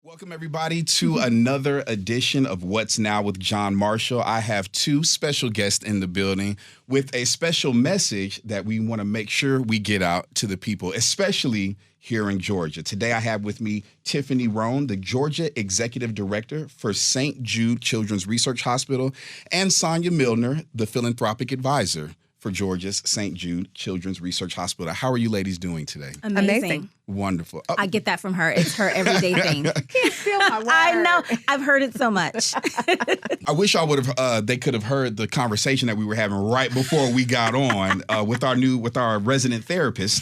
Welcome, everybody, to another edition of What's Now with John Marshall. I have two special guests in the building with a special message that we want to make sure we get out to the people, especially here in Georgia. Today, I have with me Tiffany Roan, the Georgia Executive Director for St. Jude Children's Research Hospital, and Sonya Milner, the Philanthropic Advisor for Georgia's St. Jude Children's Research Hospital. How are you ladies doing today? Amazing. Wonderful. I get that from her. It's her everyday thing. Can't steal my word. I know. I've heard it so much. I wish I would have. They could have heard the conversation that we were having right before we got on with our resident therapist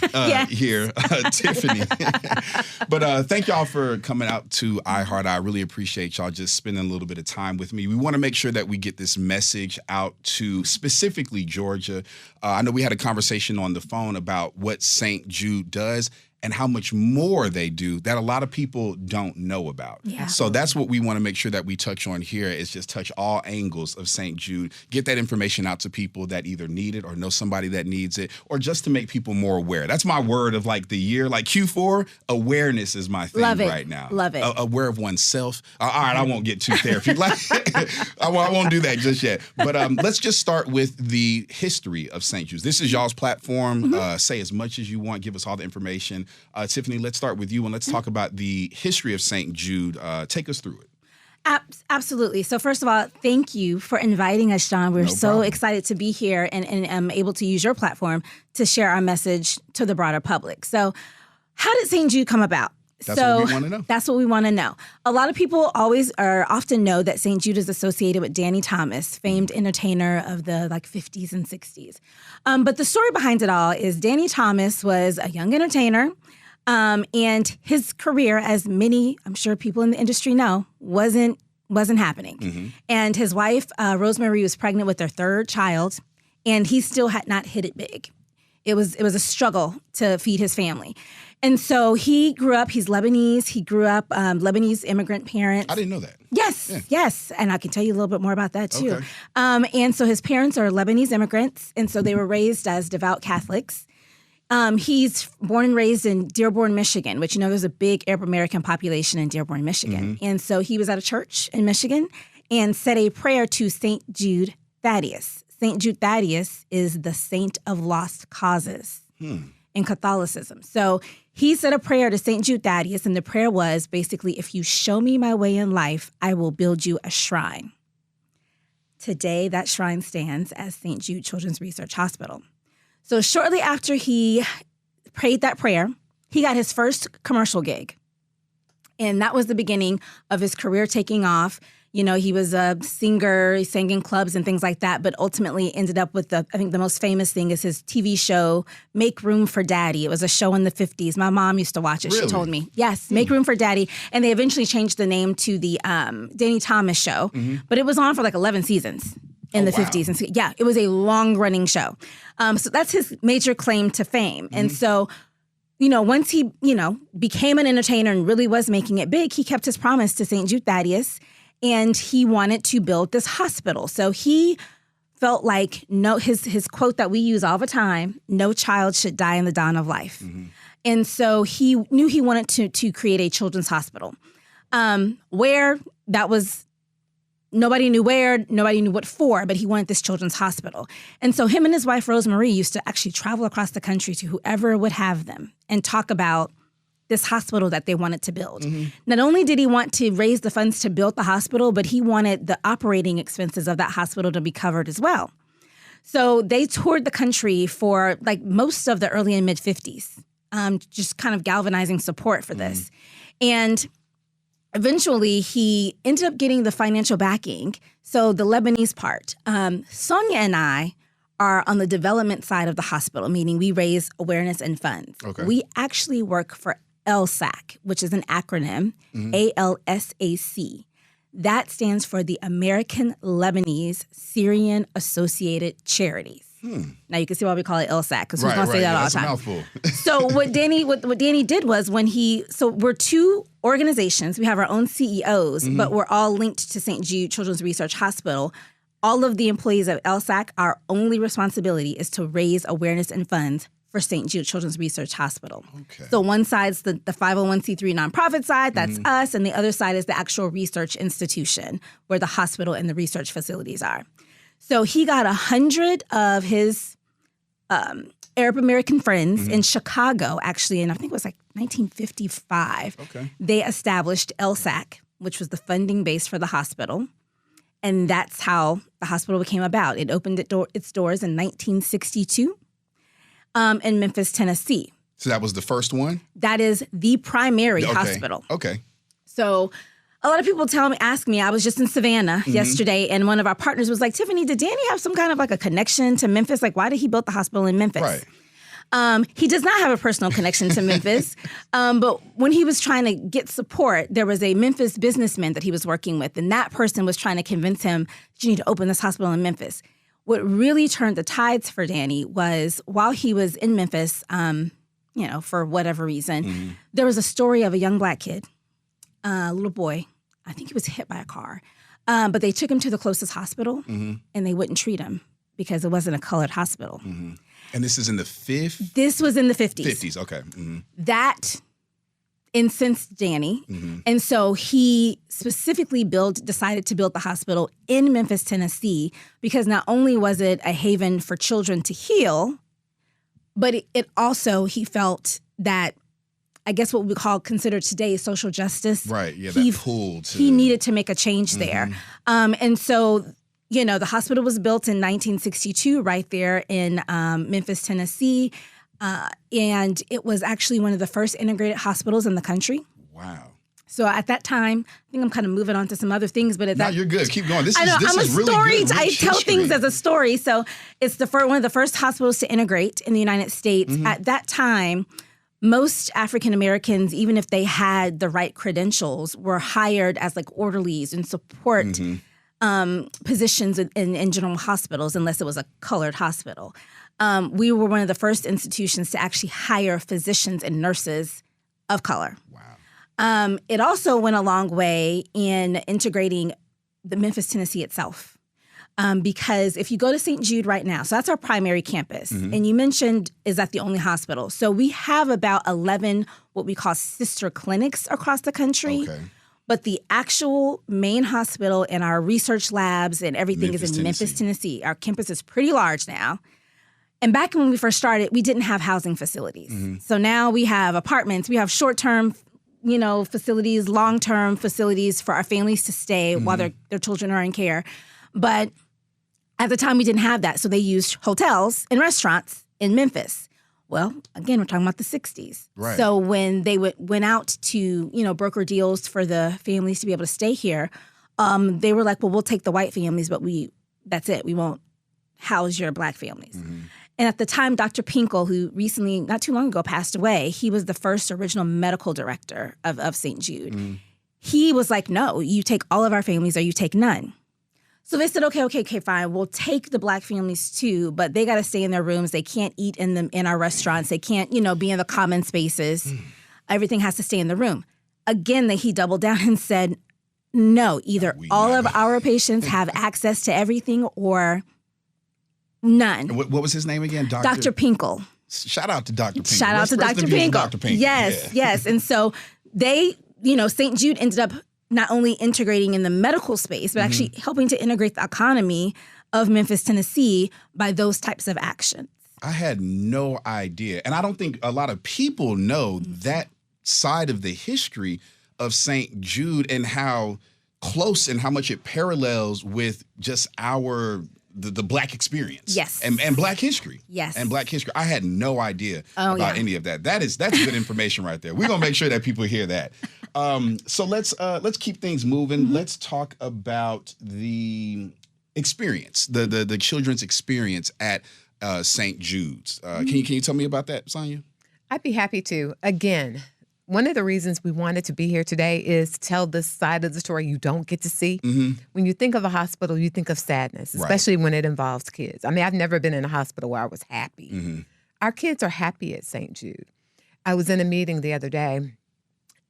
here, Tiffany. But thank y'all for coming out to iHeart. I really appreciate y'all just spending a little bit of time with me. We want to make sure that we get this message out to specifically Georgia. I know we had a conversation on the phone about what St. Jude does and how much more they do that a lot of people don't know about. Yeah. So that's what we want to make sure that we touch on here is just touch all angles of St. Jude, get that information out to people that either need it or know somebody that needs it, or just to make people more aware. That's my word of like the year, like Q4, awareness is my thing right now. Love it. Aware of oneself. All right, I won't get too therapy. I won't do that just yet. But let's just start with the history of St. Jude. This is y'all's platform. Say as much as you want. Give us all the information. Tiffany, let's start with you and let's talk about the history of St. Jude. Take us through it. Absolutely. So first of all, thank you for inviting us, John. We're so excited to be here and able to use your platform to share our message to the broader public. So how did St. Jude come about? That's what we want to know. That's what we want to know. A lot of people often know that St. Jude is associated with Danny Thomas, famed entertainer of the 50s and 60s. But the story behind it all is Danny Thomas was a young entertainer, and his career, as many, I'm sure people in the industry know, wasn't happening. Mm-hmm. And his wife, Rosemary, was pregnant with their third child, and he still had not hit it big. It was a struggle to feed his family. And so he grew up, he's Lebanese. He grew up Lebanese immigrant parents. I didn't know that. Yes. And I can tell you a little bit more about that too. Okay. And so his parents are Lebanese immigrants. And so they were raised as devout Catholics. He's born and raised in Dearborn, Michigan, which, there's a big Arab American population in Dearborn, Michigan. Mm-hmm. And so he was at a church in Michigan and said a prayer to St. Jude Thaddeus. St. Jude Thaddeus is the saint of lost causes in Catholicism. So he said a prayer to St. Jude Thaddeus, and the prayer was basically, if you show me my way in life, I will build you a shrine. Today, that shrine stands as St. Jude Children's Research Hospital. So shortly after he prayed that prayer, he got his first commercial gig. And that was the beginning of his career taking off. He was a singer, he sang in clubs and things like that, but ultimately ended up with I think the most famous thing is his TV show, Make Room for Daddy. It was a show in the 50s. My mom used to watch it. Really? She told me. Yes, Make Room for Daddy. And they eventually changed the name to the Danny Thomas Show, but it was on for 11 seasons in the 50s. And yeah, it was a long-running show. So that's his major claim to fame. And so once he, became an entertainer and really was making it big, he kept his promise to St. Jude Thaddeus. And he wanted to build this hospital. So he felt like his quote that we use all the time, no child should die in the dawn of life. Mm-hmm. And so he knew he wanted to create a children's hospital. Where that was, nobody knew where, nobody knew what for, but he wanted this children's hospital. And so him and his wife, Rosemary, used to actually travel across the country to whoever would have them and talk about this hospital that they wanted to build. Mm-hmm. Not only did he want to raise the funds to build the hospital, but he wanted the operating expenses of that hospital to be covered as well. So they toured the country for most of the early and mid 50s, just kind of galvanizing support for this. And eventually he ended up getting the financial backing. So the Lebanese part, Sonya and I are on the development side of the hospital, meaning we raise awareness and funds. Okay. We actually work for LSAC, which is an acronym, ALSAC. That stands for the American Lebanese Syrian Associated Charities. Now you can see why we call it LSAC, because we're going to say that all the time. Mouthful. So what Danny did was so we're two organizations. We have our own CEOs, but we're all linked to St. Jude Children's Research Hospital. All of the employees of LSAC, our only responsibility is to raise awareness and funds for St. Jude Children's Research Hospital. Okay. So one side's the 501c3 nonprofit side, that's us, and the other side is the actual research institution where the hospital and the research facilities are. So he got 100 of his Arab American friends in Chicago, actually, and I think it was like 1955. Okay. They established LSAC, which was the funding base for the hospital. And that's how the hospital came about. It opened its doors in 1962 in Memphis, Tennessee. So that was the first one? That is the primary hospital. Okay. So a lot of people ask me, I was just in Savannah yesterday, and one of our partners was like, Tiffany, did Danny have some kind of like a connection to Memphis? Like, why did he build the hospital in Memphis? Right. He does not have a personal connection to Memphis, but when he was trying to get support, there was a Memphis businessman that he was working with, and that person was trying to convince him that you need to open this hospital in Memphis. What really turned the tides for Danny was while he was in Memphis, for whatever reason, there was a story of a young black kid, a little boy. I think he was hit by a car, but they took him to the closest hospital, and they wouldn't treat him because it wasn't a colored hospital. And this is in the 50s? This was in the 50s. 50s, okay. That incensed Danny. And so he specifically decided to build the hospital in Memphis, Tennessee, because not only was it a haven for children to heal, but it also, he felt that, I guess what we consider today social justice. Right, yeah, that pull to... He needed to make a change there. And so... the hospital was built in 1962 right there in Memphis, Tennessee. And it was actually one of the first integrated hospitals in the country. Wow. So at that time, I think I'm kind of moving on to some other things, but at that... No, you're good. Keep going. This I'm a is really story. good. I tell things as a story. So it's one of the first hospitals to integrate in the United States. At that time, most African Americans, even if they had the right credentials, were hired as like orderlies and support positions in general hospitals, unless it was a colored hospital. We were one of the first institutions to actually hire physicians and nurses of color. Wow. It also went a long way in integrating the Memphis, Tennessee itself. Because if you go to St. Jude right now, so that's our primary campus, and you mentioned, is that the only hospital? So we have about 11 what we call sister clinics across the country. Okay. But the actual main hospital and our research labs and everything is in Memphis, Tennessee. Our campus is pretty large now. And back when we first started, we didn't have housing facilities. So now we have apartments. We have short-term, facilities, long-term facilities for our families to stay while their children are in care. But at the time, we didn't have that. So they used hotels and restaurants in Memphis. Well, again, we're talking about the 60s. Right. So when they went out to, broker deals for the families to be able to stay here, they were like, well, we'll take the white families, but that's it. We won't house your black families. And at the time, Dr. Pinkle, who recently, not too long ago, passed away, he was the first original medical director of St. Jude. He was like, no, you take all of our families or you take none. So they said, okay, fine. We'll take the black families too, but they got to stay in their rooms. They can't eat in our restaurants. They can't, be in the common spaces. Everything has to stay in the room. Again, he doubled down and said, no, either all of our patients have access to everything or none. What was his name again? Dr. Pinkle. Shout out to Dr. Pinkle. Shout out to Dr. Pinkle. Dr. Pinkle. Yes. And so they, St. Jude ended up not only integrating in the medical space, but actually helping to integrate the economy of Memphis, Tennessee by those types of actions. I had no idea. And I don't think a lot of people know that side of the history of St. Jude and how close and how much it parallels with just the Black experience. Yes. And Black history. Yes. And Black history. I had no idea about any of that. That's good information right there. We're going to make sure that people hear that. So let's keep things moving. Let's talk about the experience, the children's experience at St. Jude's. Can you tell me about that, Sonya? I'd be happy to. Again, one of the reasons we wanted to be here today is to tell this side of the story you don't get to see. When you think of a hospital, you think of sadness, especially when it involves kids. I mean, I've never been in a hospital where I was happy. Our kids are happy at St. Jude. I was in a meeting the other day,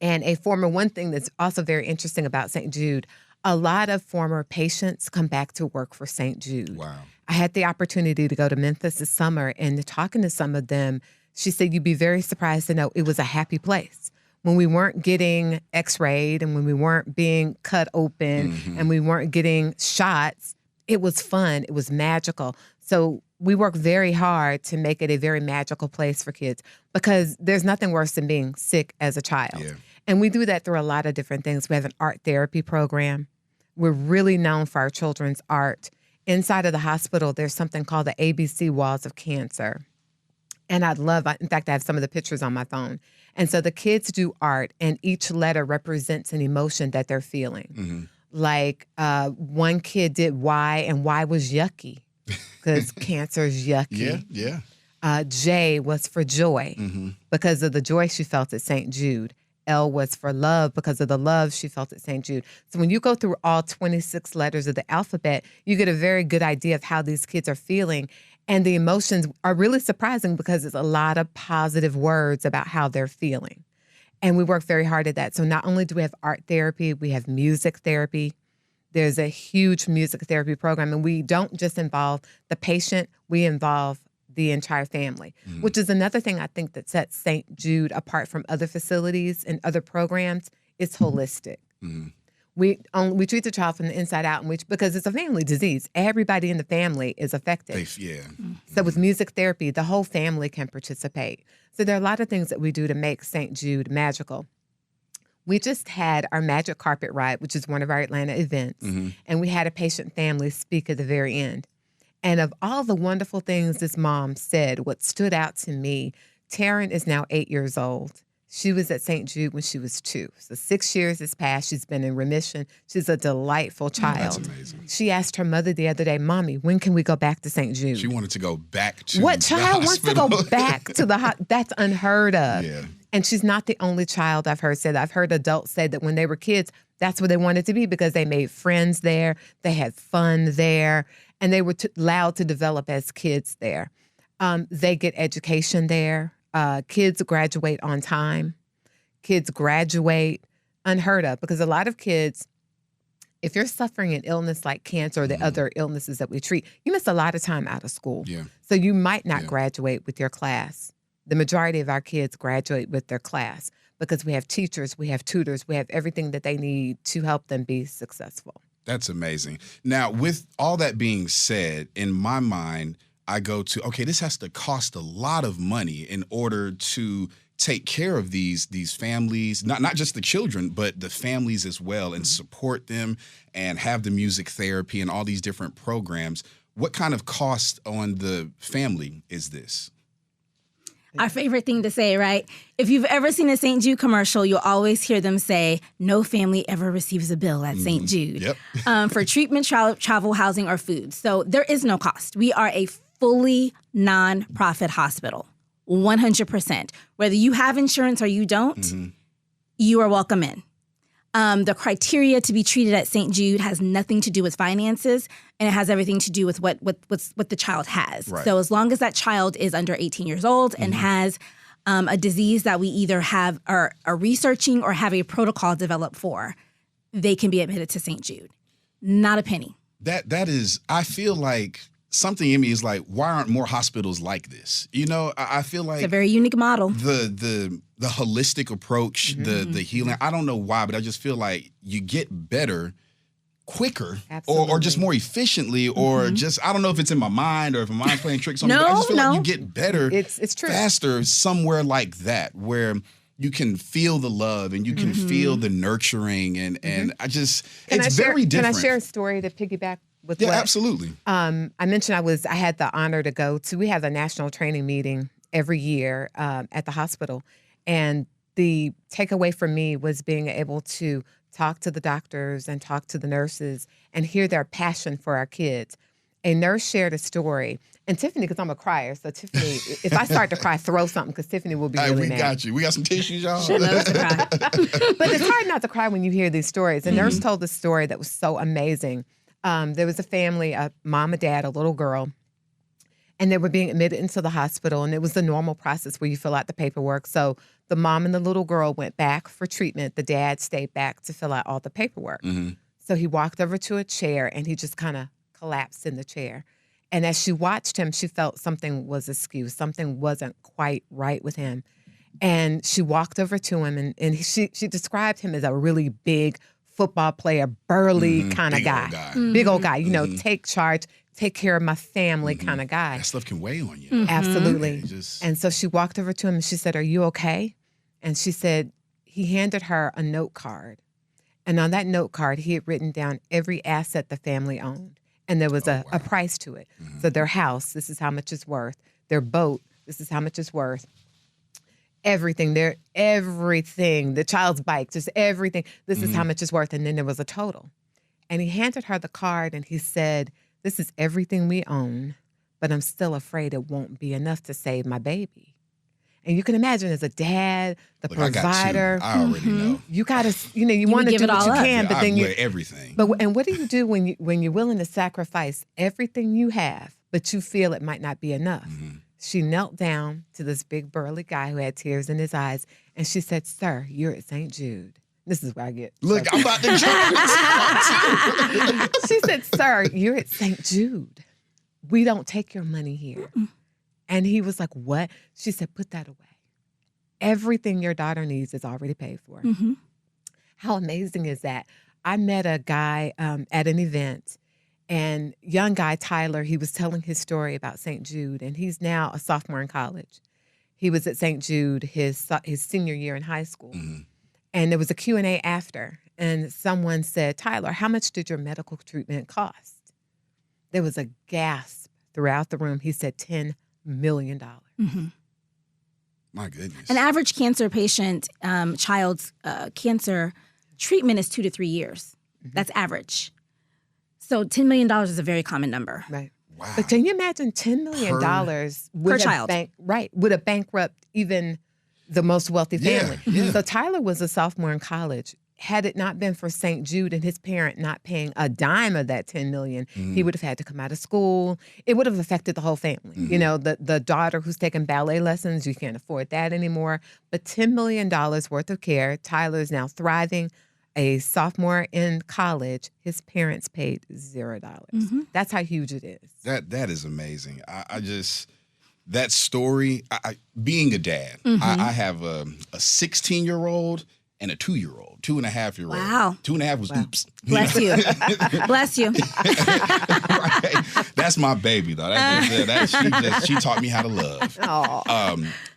and one thing that's also very interesting about St. Jude, a lot of former patients come back to work for St. Jude. Wow. I had the opportunity to go to Memphis this summer, and talking to some of them, she said, you'd be very surprised to know it was a happy place. When we weren't getting x-rayed and when we weren't being cut open and we weren't getting shots, it was fun. It was magical. So we work very hard to make it a very magical place for kids because there's nothing worse than being sick as a child. Yeah. And we do that through a lot of different things. We have an art therapy program. We're really known for our children's art. Inside of the hospital, there's something called the ABC Walls of Cancer. And in fact, I have some of the pictures on my phone. And so the kids do art, and each letter represents an emotion that they're feeling. Like one kid did Y, and Y was yucky because cancer is yucky. Yeah. J was for joy because of the joy she felt at St. Jude. L was for love because of the love she felt at St. Jude. So when you go through all 26 letters of the alphabet, you get a very good idea of how these kids are feeling. And the emotions are really surprising because it's a lot of positive words about how they're feeling. And we work very hard at that. So not only do we have art therapy, we have music therapy. There's a huge music therapy program. And we don't just involve the patient, we involve the entire family, which is another thing I think that sets St. Jude apart from other facilities and other programs. It's holistic. We treat the child from the inside out, because it's a family disease. Everybody in the family is affected. So with music therapy, the whole family can participate. So there are a lot of things that we do to make St. Jude magical. We just had our Magic Carpet Ride, which is one of our Atlanta events, and we had a patient family speak at the very end. And of all the wonderful things this mom said, what stood out to me, Taryn is now 8 years old. She was at St. Jude when she was 2. So 6 years has passed. She's been in remission. She's a delightful child. That's amazing. She asked her mother the other day, Mommy, when can we go back to St. Jude? She wanted to go back to What the child wants to hospital? go back to the That's unheard of. Yeah. And she's not the only child I've heard say that. I've heard adults say that when they were kids, that's where they wanted to be because they made friends there. They had fun there. And they were allowed to develop as kids there. They get education there. Kids graduate on time. Kids graduate unheard of because a lot of kids, if you're suffering an illness like cancer or the other illnesses that we treat, you miss a lot of time out of school. Yeah. So you might not graduate with your class. The majority of our kids graduate with their class because we have teachers, we have tutors, we have everything that they need to help them be successful. That's amazing. Now, with all that being said, in my mind, I go to, okay, this has to cost a lot of money in order to take care of these families, not just the children, but the families as well, and support them and have the music therapy and all these different programs. What kind of cost on the family is this? Our favorite thing to say, right? If you've ever seen a St. Jude commercial, you'll always hear them say, no family ever receives a bill at St. Jude for treatment, travel, housing, or food. So there is no cost. We are a fully nonprofit hospital, 100%. Whether you have insurance or you don't, you are welcome in. The criteria to be treated at St. Jude has nothing to do with finances, and it has everything to do with what the child has. Right. So as long as that child is under 18 years old and has a disease that we either have are researching or have a protocol developed for, they can be admitted to St. Jude. Not a penny. That is, I feel like something in me is like, why aren't more hospitals like this? You know, I feel like It's a very unique model. the holistic approach, the healing. I don't know why, but I just feel like you get better quicker or just more efficiently or just, I don't know if it's in my mind or if my mind's playing tricks on me, but I just feel like you get better it's true. faster somewhere like that where you can feel the love and you can feel the nurturing and I just, it's very different. Can I share a story to piggyback with Yeah, what? absolutely. I mentioned I had the honor to go to, we have a national training meeting every year at the hospital. And the takeaway for me was being able to talk to the doctors and talk to the nurses and hear their passion for our kids. A nurse shared a story. And Tiffany, because I'm a crier, so Tiffany, if I start to cry, throw something because Tiffany will be really we mad. got you. We got some tissues, y'all. She loves to cry. But it's hard not to cry when you hear these stories. A nurse told a story that was so amazing. There was a family, a mom, a dad, a little girl, and they were being admitted into the hospital. And it was the normal process where you fill out the paperwork. So the mom and the little girl went back for treatment. The dad stayed back to fill out all the paperwork. So he walked over to a chair and he just kind of collapsed in the chair. And as she watched him, she felt something was askew. Something wasn't quite right with him. And she walked over to him, and she described him as a really big football player, burly kind of guy. Big old guy, you know, take charge, take care of my family kind of guy. That stuff can weigh on you. Absolutely. And so she walked over to him and she said, "Are you okay?" And she said, he handed her a note card. And on that note card, he had written down every asset the family owned. And there was a price to it. So their house, this is how much it's worth. Their boat, this is how much it's worth. Everything, the child's bike, just everything. This is how much it's worth. And then there was a total. And he handed her the card and he said, "This is everything we own, but I'm still afraid it won't be enough to save my baby." And you can imagine as a dad, the provider, I already know. you gotta, you want to do what you can, but then everything. And what do you do when you're willing to sacrifice everything you have, but you feel it might not be enough? She knelt down to this big burly guy who had tears in his eyes, and she said, "Sir, you're at St. Jude." This is where I get. Look, I'm about to jump. She said, "Sir, you're at St. Jude. We don't take your money here." And he was like, "What?" She said, "Put that away. Everything your daughter needs is already paid for." How amazing is that? I met a guy at an event, and young guy, Tyler, he was telling his story about St. Jude, and he's now a sophomore in college. He was at St. Jude his senior year in high school. And there was a Q&A after, and someone said, "Tyler, how much did your medical treatment cost?" There was a gasp throughout the room. He said, $10 million. My goodness. An average cancer patient, child's cancer treatment is 2 to 3 years. That's average. So $10 million is a very common number. Right. Wow. But can you imagine $10 million per child? Would have bankrupt even the most wealthy family. Yeah. So Tyler was a sophomore in college. Had it not been for St. Jude and his parent not paying a dime of that $10 million, he would have had to come out of school. It would have affected the whole family. You know, the daughter who's taking ballet lessons, you can't afford that anymore. But $10 million worth of care. Tyler is now thriving. A sophomore in college, his parents paid $0. That's how huge it is. That is amazing. I just, that story, being a dad, I have a 16-year-old and a 2-year-old, 2.5-year-old. Wow. 2.5 was oops. Bless you. Bless you. Right. That's my baby, though. She taught me how to love.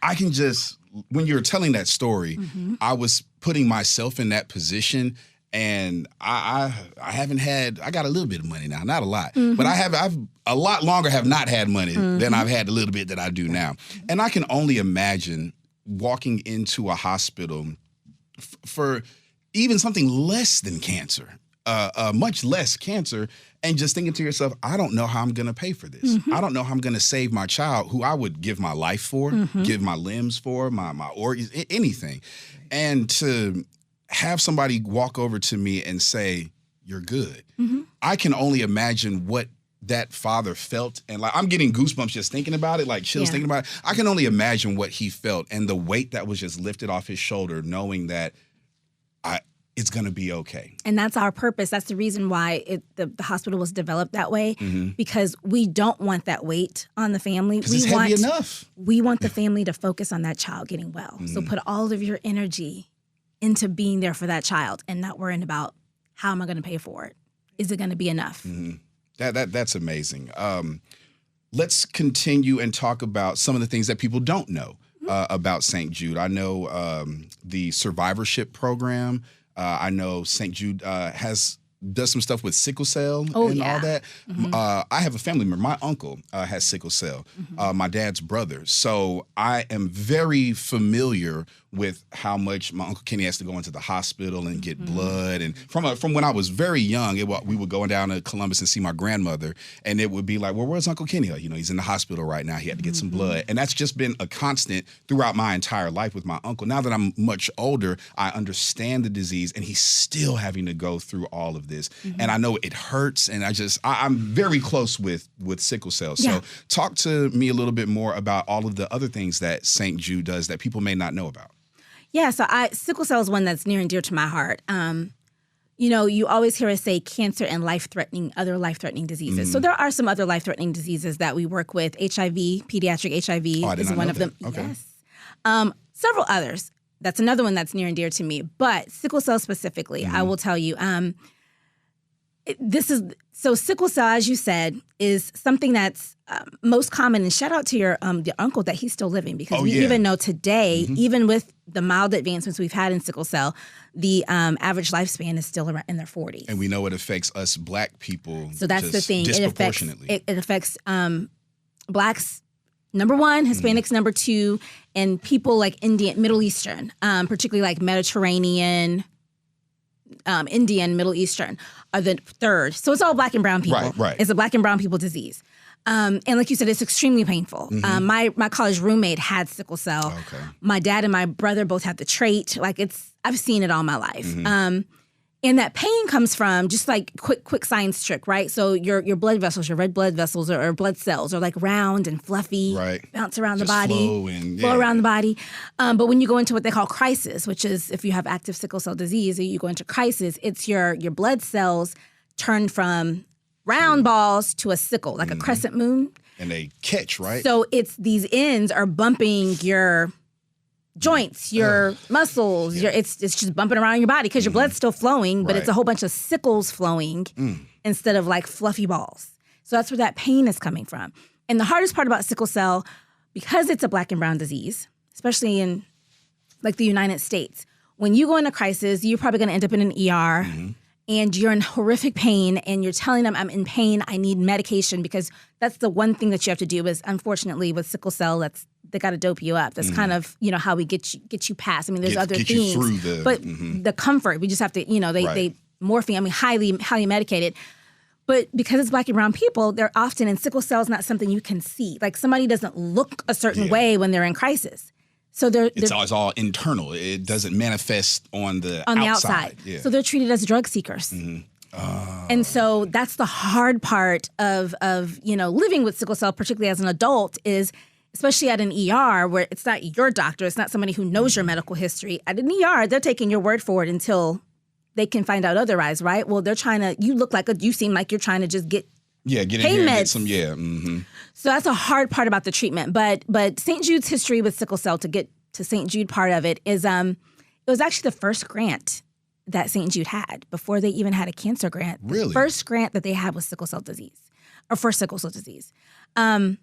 I can just, when you were telling that story, I was putting myself in that position, and I haven't had, I got a little bit of money now, not a lot, but I've a lot longer have not had money than I've had a little bit that I do now. And I can only imagine walking into a hospital for even something less than cancer, much less cancer, and just thinking to yourself, I don't know how I'm going to pay for this. I don't know how I'm going to save my child, who I would give my life for, give my limbs for, my organs, anything. And to have somebody walk over to me and say, "You're good." I can only imagine what that father felt. And like, I'm getting goosebumps just thinking about it, like chills thinking about it. I can only imagine what he felt and the weight that was just lifted off his shoulder, knowing that it's going to be okay. And that's our purpose. That's the reason why the hospital was developed that way, because we don't want that weight on the family. It's heavy enough. We want the family to focus on that child getting well. So put all of your energy into being there for that child and not worrying about, how am I going to pay for it? Is it going to be enough? That's amazing. Let's continue and talk about some of the things that people don't know about St. Jude. I know the survivorship program. I know St. Jude does some stuff with sickle cell all that. I have a family member. My uncle has sickle cell, my dad's brother. So I am very familiar with how much my Uncle Kenny has to go into the hospital and get blood. And from when I was very young, we would go down to Columbus and see my grandmother, and it would be like, well, where's Uncle Kenny? He's in the hospital right now. He had to get some blood. And that's just been a constant throughout my entire life with my uncle. Now that I'm much older, I understand the disease, and he's still having to go through all of this. And I know it hurts, and I'm very close with sickle cell. So talk to me a little bit more about all of the other things that St. Jude does that people may not know about. Yeah, so sickle cell is one that's near and dear to my heart. you always hear us say cancer and other life-threatening diseases. So there are some other life-threatening diseases that we work with. HIV, pediatric HIV is one of them. Okay. Yes. Several others. That's another one that's near and dear to me. But sickle cell specifically, I will tell you, sickle cell, as you said, is something that's most common. And shout out to your uncle that he's still living, because we even know today, even with the mild advancements we've had in sickle cell, the average lifespan is still around in their 40s. And we know it affects us Black people. So that's the thing. Disproportionately. It affects Blacks, number one, Hispanics, number two, and people like Indian, Middle Eastern, particularly like Mediterranean, Indian, Middle Eastern are the third. So it's all Black and brown people. Right. It's a Black and brown people disease. And like you said, it's extremely painful. My college roommate had sickle cell. Okay. My dad and my brother both had the trait. I've seen it all my life. And that pain comes from just like quick science trick, right? So your blood vessels, your red blood vessels or blood cells are like round and fluffy, bounce around the body, flow around the body. But when you go into what they call crisis, which is if you have active sickle cell disease, you go into crisis, it's your blood cells turn from round balls to a sickle, like a crescent moon. And they catch, right? So it's these ends are bumping your joints, your muscles, it's just bumping around your body because your blood's still flowing, but it's a whole bunch of sickles flowing instead of like fluffy balls. So that's where that pain is coming from. And the hardest part about sickle cell, because it's a Black and brown disease, especially in like the United States, when you go into crisis, you're probably going to end up in an ER and you're in horrific pain and you're telling them, I'm in pain, I need medication, because that's the one thing that you have to do is, unfortunately, with sickle cell, they got to dope you up. That's kind of, how we get you past. I mean, there's other things, but the comfort, we just have to, they morphine, highly medicated. But because it's Black and brown people, they're often, and sickle cell is not something you can see. Like somebody doesn't look a certain way when they're in crisis. So it's all internal. It doesn't manifest on the outside. Yeah. So they're treated as drug seekers. And so that's the hard part of living with sickle cell, particularly as an adult, is especially at an ER where it's not your doctor, it's not somebody who knows your medical history. At an ER, they're taking your word for it until they can find out otherwise, right? Well, they're trying to. You seem like you're trying to just get. Get in pain here and meds. get some, So that's a hard part about the treatment. But St. Jude's history with sickle cell, to get to St. Jude part of it, is it was actually the first grant that St. Jude had before they even had a cancer grant. Really? The first grant that they had was sickle cell disease, or for sickle cell disease. And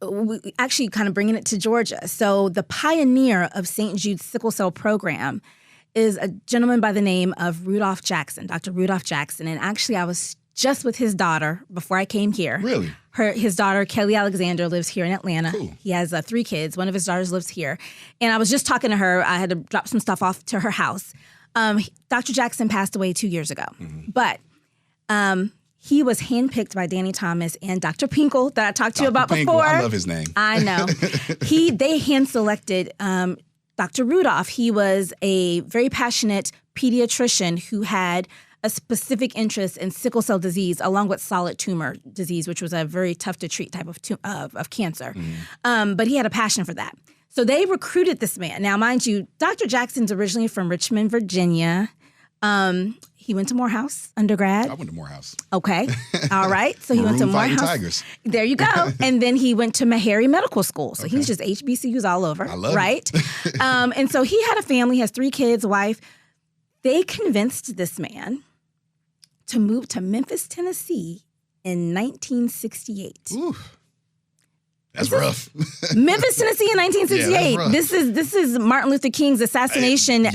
we actually kind of bringing it to Georgia. So the pioneer of St. Jude's sickle cell program is a gentleman by the name of Rudolph Jackson, Dr. Rudolph Jackson. And actually, I was just with his daughter before I came here. Really? His daughter, Kelly Alexander, lives here in Atlanta. Cool. He has 3 kids. One of his daughters lives here. And I was just talking to her. I had to drop some stuff off to her house. Dr. Jackson passed away 2 years ago. But he was handpicked by Danny Thomas and Dr. Pinkle that I talked to you about Pinkle, before. I love his name. I know. They hand-selected Dr. Rudolph. He was a very passionate pediatrician who had a specific interest in sickle cell disease along with solid tumor disease, which was a very tough to treat type of cancer. But he had a passion for that. So they recruited this man. Now, mind you, Dr. Jackson's originally from Richmond, Virginia. He went to Morehouse undergrad. I went to Morehouse. Okay. All right. So he went to Morehouse. Tigers. There you go. And then he went to Meharry Medical School. So he's just HBCUs all over. I love it. And so he had a family, has 3 kids, a wife. They convinced this man to move to Memphis, Tennessee in 1968. Ooh. That's rough. Memphis, Tennessee in 1968. Yeah, this is Martin Luther King's assassination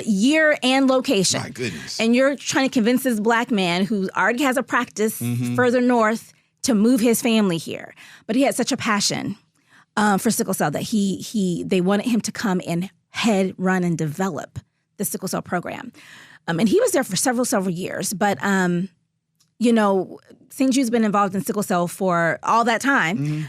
year and location. My goodness. And you're trying to convince this Black man who already has a practice further north to move his family here. But he had such a passion for sickle cell that they wanted him to come and run and develop the sickle cell program. And he was there for several years. But St. Jude's been involved in sickle cell for all that time.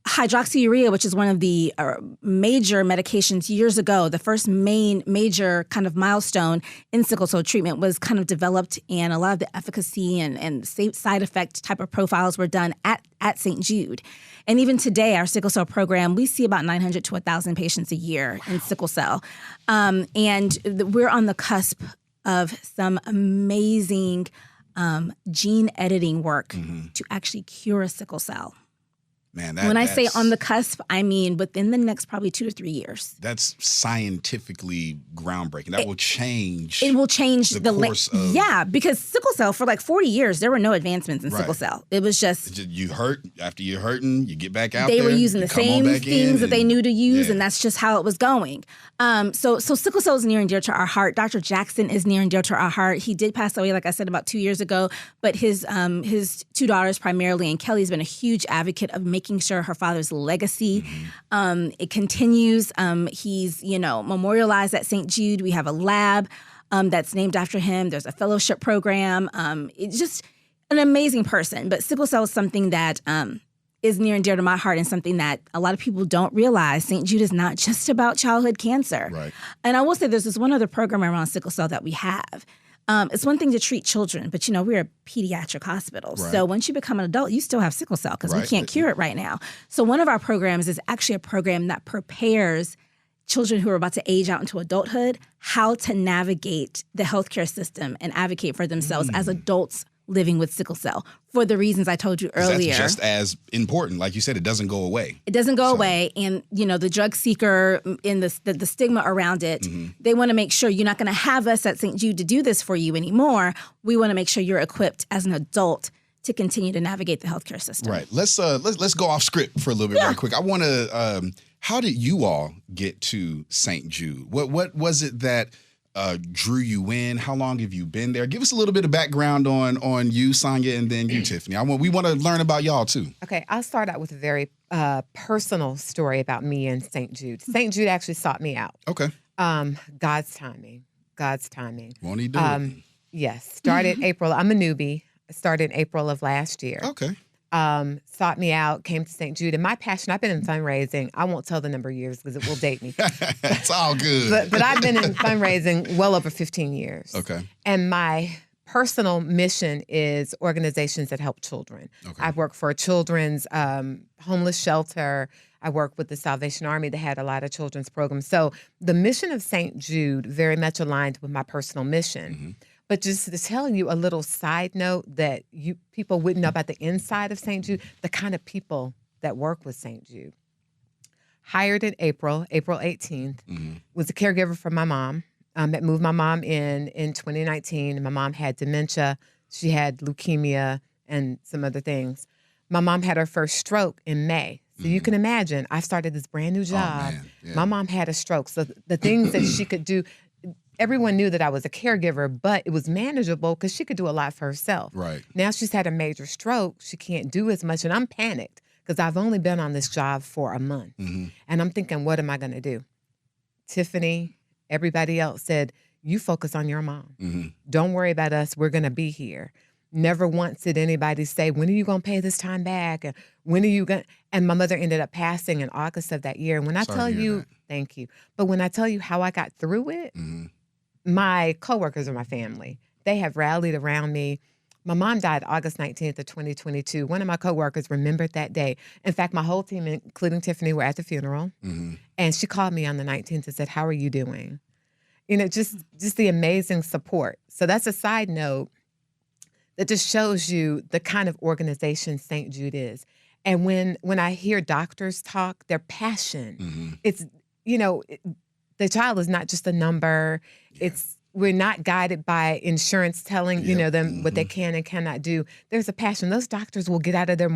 Hydroxyurea, which is one of the major medications years ago, the first major kind of milestone in sickle cell treatment was kind of developed, and a lot of the efficacy and side effect type of profiles were done at St. Jude. And even today, our sickle cell program, we see about 900 to 1,000 patients a year in sickle cell. And we're on the cusp of some amazing gene editing work to actually cure sickle cell. Man, when I say on the cusp, I mean within the next probably 2 to 3 years. That's scientifically groundbreaking. That will change. It will change the course of. Yeah, because sickle cell for like 40 years there were no advancements in sickle cell. It was just you hurt after you're hurting, you get back out. They there, were using the same things that they knew to use, and that's just how it was going. So sickle cell is near and dear to our heart. Dr. Jackson is near and dear to our heart. He did pass away, like I said, about 2 years ago. But his 2 daughters primarily, and Kelly's been a huge advocate of making sure her father's legacy it continues. He's memorialized at St. Jude. We have a lab that's named after him. There's a fellowship program. It's just an amazing person. But sickle cell is something that is near and dear to my heart, and something that a lot of people don't realize. St. Jude is not just about childhood cancer. Right. And I will say there's this one other program around sickle cell that we have. It's one thing to treat children, but we're a pediatric hospital. Right. So once you become an adult, you still have sickle cell because we can't cure it right now. So one of our programs is actually a program that prepares children who are about to age out into adulthood how to navigate the healthcare system and advocate for themselves as adults living with sickle cell for the reasons I told you earlier. That's just as important. Like you said, it doesn't go away. It doesn't go away. And, the drug seeker and the stigma around it, they want to make sure you're not going to have us at St. Jude to do this for you anymore. We want to make sure you're equipped as an adult to continue to navigate the healthcare system. Right. Let's go off script for a little bit right quick. I want to, how did you all get to St. Jude? What was it that drew you in? How long have you been there? Give us a little bit of background on you, Sonya, and then you, Tiffany. We want to learn about y'all too. Okay, I'll start out with a very personal story about me and St. Jude. St. Jude actually sought me out. Okay. God's timing. Won't he do it? Yes. Started April. I'm a newbie. Started April of last year. Okay. Sought me out, came to St. Jude. And my passion, I've been in fundraising. I won't tell the number of years because it will date me. It's all good. But I've been in fundraising well over 15 years. Okay. And my personal mission is organizations that help children. Okay. I work for a children's homeless shelter. I work with the Salvation Army that had a lot of children's programs. So the mission of St. Jude very much aligned with my personal mission. But just to tell you a little side note that people wouldn't know about the inside of St. Jude, the kind of people that work with St. Jude. Hired in April 18th, was a caregiver for my mom. That moved my mom in 2019. My mom had dementia. She had leukemia and some other things. My mom had her first stroke in May. So you can imagine, I started this brand new job. My mom had a stroke. So the things that she could do, everyone knew that I was a caregiver, but it was manageable because she could do a lot for herself. Right. Now she's had a major stroke. She can't do as much. And I'm panicked because I've only been on this job for a month. And I'm thinking, what am I going to do? Tiffany, everybody else said, you focus on your mom. Don't worry about us. We're going to be here. Never once did anybody say, when are you going to pay this time back? And when are you going to? And my mother ended up passing in August of that year. And when I tell you, thank you. But when I tell you how I got through it, my coworkers are my family. They have rallied around me. My mom died August 19th of 2022. One of my coworkers remembered that day. In fact, my whole team, including Tiffany, were at the funeral. And she called me on the 19th and said, how are you doing? Just the amazing support. So that's a side note that just shows you the kind of organization St. Jude is. And when I hear doctors talk, their passion, it's, the child is not just a number. We're not guided by insurance telling, them what they can and cannot do. There's a passion. Those doctors will get out of their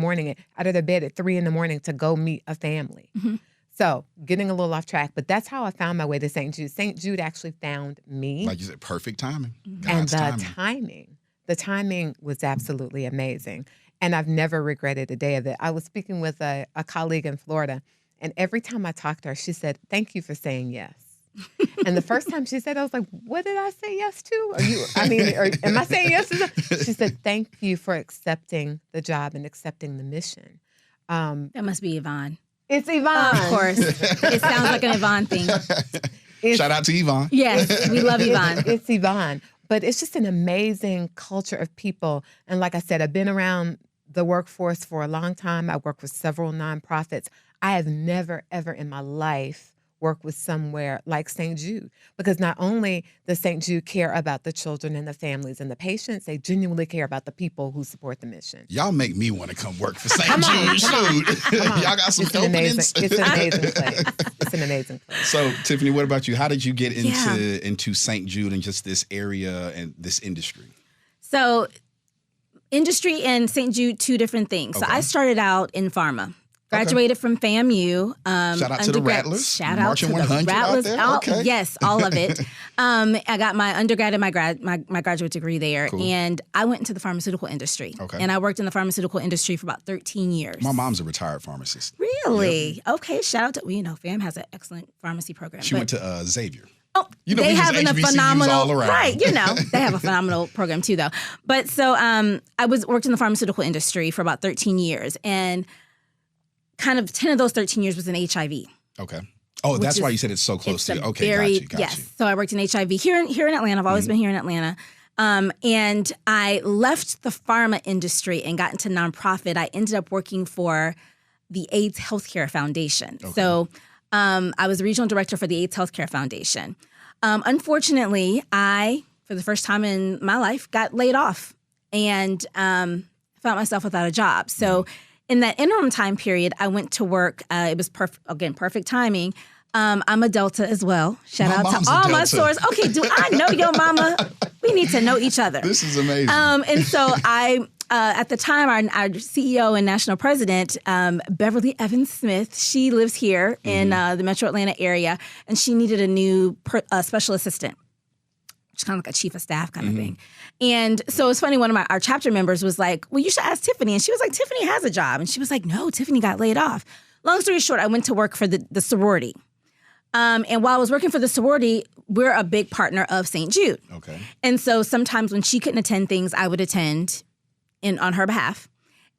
bed at 3 a.m. to go meet a family. So getting a little off track, but that's how I found my way to St. Jude. St. Jude actually found me. Like you said, perfect timing. And the timing was absolutely amazing. And I've never regretted a day of it. I was speaking with a colleague in Florida, and every time I talked to her, she said, thank you for saying yes. And the first time she said, I was like, what did I say yes to? Am I saying yes to that? She said, thank you for accepting the job and accepting the mission. That must be Yvonne. It's Yvonne. Of course. It sounds like an Yvonne thing. Shout out to Yvonne. Yes, we love Yvonne. It's Yvonne. But it's just an amazing culture of people. And like I said, I've been around the workforce for a long time. I work with several nonprofits. I have never, ever in my life work with somewhere like St. Jude, because not only does St. Jude care about the children and the families and the patients, they genuinely care about the people who support the mission. Y'all make me want to come work for St. Jude. Y'all got some openings. It's an amazing place. It's an amazing place. So, Tiffany, what about you? How did you get into St. Jude and just this area and this industry? So, industry and St. Jude, two different things. Okay. So I started out in pharma. Graduated from FAMU. Shout out to the Rattlers. Shout out to the 100 Rattlers. out there. Okay. Yes, all of it. I got my undergrad and my graduate degree there. Cool. And I went into the pharmaceutical industry. Okay. And I worked in the pharmaceutical industry for about 13 years. My mom's a retired pharmacist. Really? Yep. Okay, shout out to, FAM has an excellent pharmacy program. She went to Xavier. Oh, they have a phenomenal, all around. Right? They have a phenomenal program too, though. But so I worked in the pharmaceutical industry for about 13 years, and kind of 10 of those 13 years was in HIV. Okay. Oh, that's why you said it's so close to you. Okay, got you. Yes. So I worked in HIV here in Atlanta. I've always been here in Atlanta. And I left the pharma industry and got into nonprofit. I ended up working for the AIDS Healthcare Foundation. Okay. So I was the regional director for the AIDS Healthcare Foundation. Unfortunately, I, for the first time in my life, got laid off and found myself without a job. So in that interim time period, I went to work. It was perfect timing. I'm a Delta as well. Shout out to all my stores. Okay, do I know your mama? We need to know each other. This is amazing. And so I, at the time, our CEO and national president, Beverly Evans Smith, she lives here in the Metro Atlanta area, and she needed a new special assistant, which is kind of like a chief of staff kind of thing. And so it's funny, one of our chapter members was like, well, you should ask Tiffany. And she was like, Tiffany has a job. And she was like, no, Tiffany got laid off. Long story short, I went to work for the sorority. And while I was working for the sorority, we're a big partner of St. Jude. Okay. And so sometimes when she couldn't attend things, I would attend on her behalf.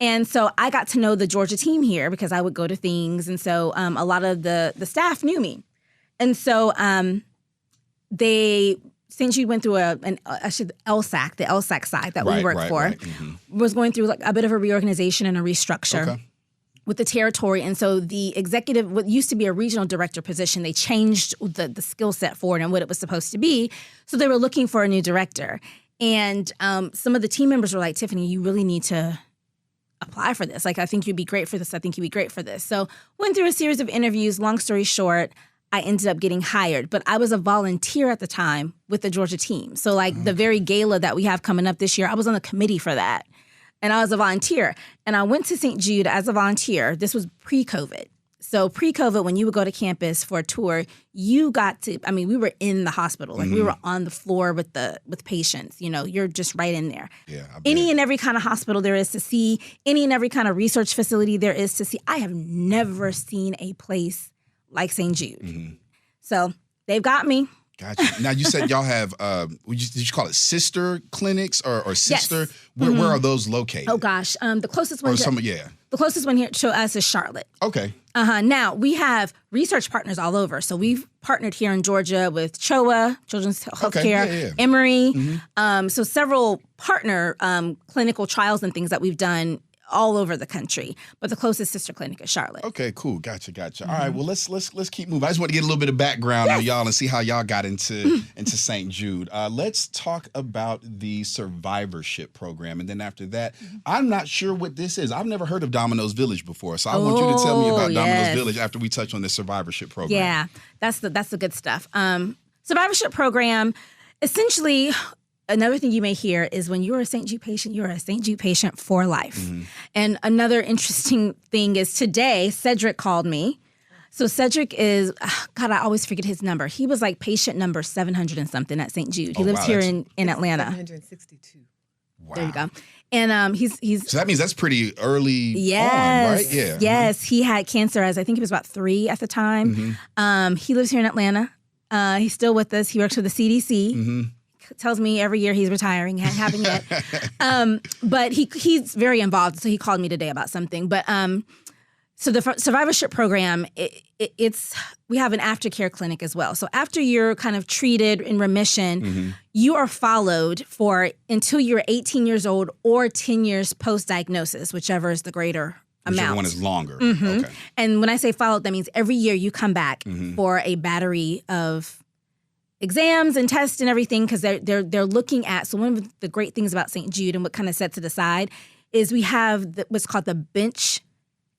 And so I got to know the Georgia team here because I would go to things. And so a lot of the staff knew me. And so St. Jude went through the LSAC side that we worked for, was going through like a bit of a reorganization and a restructure with the territory. And so the executive, what used to be a regional director position, they changed the skill set for it and what it was supposed to be. So they were looking for a new director. And some of the team members were like, Tiffany, you really need to apply for this. Like, I think you'd be great for this. I think you'd be great for this. So went through a series of interviews. Long story short, I ended up getting hired, but I was a volunteer at the time with the Georgia team. So like the very gala that we have coming up this year, I was on the committee for that. And I was a volunteer. And I went to St. Jude as a volunteer. This was pre-COVID. So pre-COVID, when you would go to campus for a tour, you got to, we were in the hospital. Like we were on the floor with patients. You're just right in there. Yeah, any and every kind of hospital there is to see, any and every kind of research facility there is to see. I have never seen a place like St. Jude. So they've got me. Gotcha. Now, you said y'all have, did you call it sister clinics or sister? Yes. Where are those located? Oh, gosh. The closest one the closest one here to us is Charlotte. Okay. Now, we have research partners all over. So we've partnered here in Georgia with CHOA, Children's Healthcare, Emory. So several partner clinical trials and things that we've done all over the country, but the closest sister clinic is Charlotte. Okay, cool. Gotcha. All right, well, let's keep moving. I just want to get a little bit of background on y'all and see how y'all got into St. Jude. Let's talk about the survivorship program, and then after that, I'm not sure what this is. I've never heard of Domino's Village before, so I want you to tell me about Domino's Village after we touch on the survivorship program. Yeah, that's the good stuff. Survivorship program, essentially. Another thing you may hear is when you're a St. Jude patient, you're a St. Jude patient for life. And another interesting thing is today, Cedric called me. So Cedric is, God, I always forget his number. He was like patient number 700 and something at St. Jude. He lives here in Atlanta. 762. Wow. There you go. And he's so that means that's pretty early on, right? Yeah. Yes. He had cancer as I think he was about 3 at the time. He lives here in Atlanta. He's still with us. He works for the CDC. Tells me every year he's retiring, haven't yet. But he's very involved, so he called me today about something. But so the survivorship program, we have an aftercare clinic as well. So after you're kind of treated in remission, you are followed until you're 18 years old or 10 years post-diagnosis, whichever is the greater amount. Whichever one is longer. Mm-hmm. Okay. And when I say followed, that means every year you come back for a battery of exams and tests and everything, because they're looking at. So one of the great things about St. Jude and what kind of sets it aside is we have what's called the bench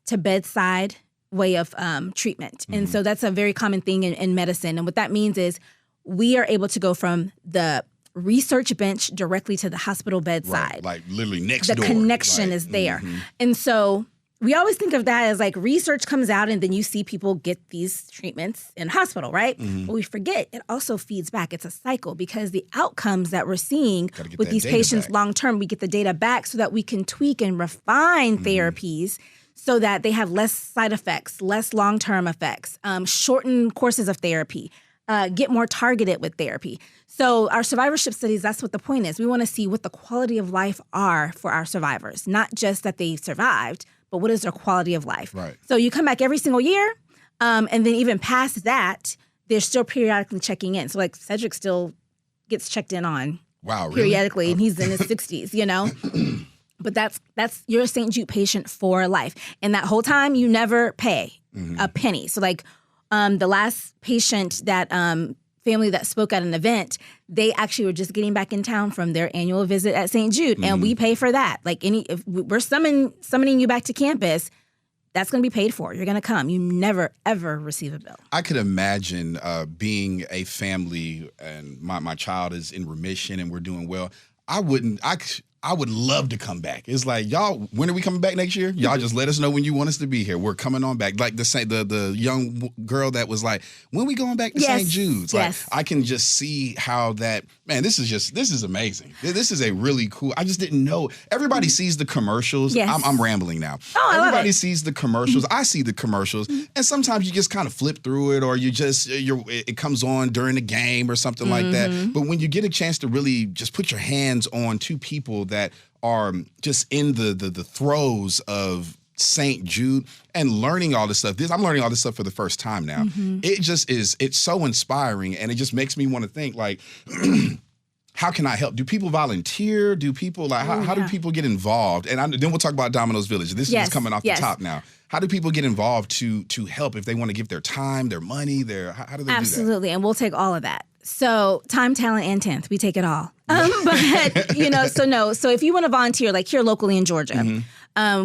to bedside way of treatment. And so that's a very common thing in medicine. And what that means is we are able to go from the research bench directly to the hospital bedside. Right. Like literally next door. door. The connection is there. And so we always think of that as like research comes out and then you see people get these treatments in hospital, right? But we forget it also feeds back. It's a cycle, because the outcomes that we're seeing with these patients long term, we get the data back so that we can tweak and refine therapies so that they have less side effects, less long-term effects, shorten courses of therapy, get more targeted with therapy. So our survivorship studies, that's what the point is. We want to see what the quality of life are for our survivors, not just that they survived, but what is their quality of life? Right. So you come back every single year, and then even past that, they're still periodically checking in. So like Cedric still gets checked in on periodically, and he's in his 60s, you know? But that's you're a St. Jude patient for life. And that whole time, you never pay a penny. So like the last patient that family that spoke at an event, they actually were just getting back in town from their annual visit at St. Jude, and we pay for that. Like if we're summoning you back to campus, that's going to be paid for. You're going to come. You never, ever receive a bill. I could imagine being a family and my child is in remission and we're doing well. I would love to come back. It's like, y'all, when are we coming back next year? Y'all just let us know when you want us to be here. We're coming on back. Like the young girl that was like, when we going back to St. Jude's? Like, I can just see how that, man, this is amazing. This is a really cool, I just didn't know. Everybody sees the commercials. Yes. I'm rambling now. Oh, Everybody sees the commercials. I see the commercials. And sometimes you just kind of flip through it, or it comes on during the game or something like that. But when you get a chance to really just put your hands on two people that are just in the throes of St. Jude and learning all this stuff. I'm learning all this stuff for the first time now. It just it's so inspiring, and it just makes me want to think like, how can I help? Do people volunteer? Do people how do people get involved? And then we'll talk about Domino's Village. This is just coming off the top now. How do people get involved to help if they want to give their time, their money, how do they do that? Absolutely, and we'll take all of that. So time, talent, and 10th, we take it all. But, so if you want to volunteer, like here locally in Georgia,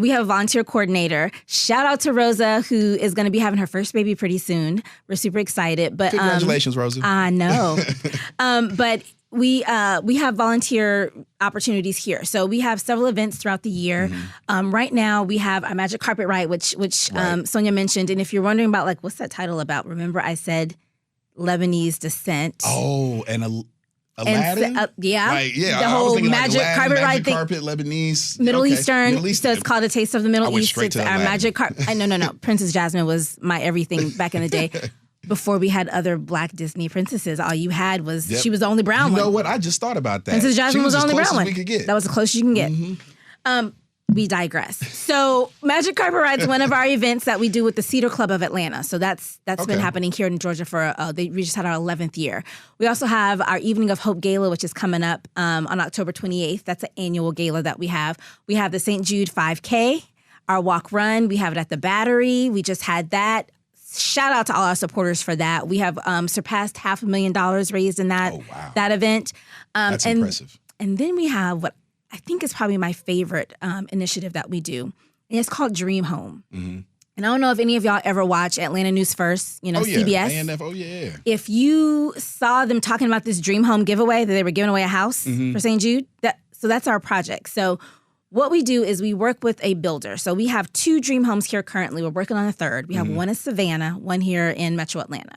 we have a volunteer coordinator. Shout out to Rosa, who is going to be having her first baby pretty soon. We're super excited. But congratulations, Rosa. I know. But we have volunteer opportunities here. So we have several events throughout the year. Right now, we have our Magic Carpet Ride, which Sonya mentioned. And if you're wondering about, like, what's that title about? Remember I said Lebanese descent. Oh, and Aladdin? The whole Magic Carpet Ride thing. Carpet, Lebanese. Middle Eastern. So it's called A Taste of the Middle East. It's our Magic Carpet. No. Princess Jasmine was my everything back in the day. Before we had other Black Disney princesses, all you had was, she was the only brown one. You know what? I just thought about that. Princess Jasmine was the only brown one. We could get. That was the closest you can get. We digress. So Magic Carpet Ride is one of our events that we do with the Cedar Club of Atlanta. So that's been happening here in Georgia for, we just had our 11th year. We also have our Evening of Hope Gala, which is coming up on October 28th. That's an annual gala that we have. We have the St. Jude 5K, our walk run. We have it at the Battery. We just had that. Shout out to all our supporters for that. We have surpassed $500,000 raised in that event. That's impressive. And then we have what I think is probably my favorite initiative that we do. And it's called Dream Home. And I don't know if any of y'all ever watch Atlanta News First, CBS. ANF, If you saw them talking about this Dream Home giveaway, that they were giving away a house for St. Jude, so that's our project. So what we do is we work with a builder. So we have 2 dream homes here currently. We're working on a third. We have one in Savannah, one here in Metro Atlanta.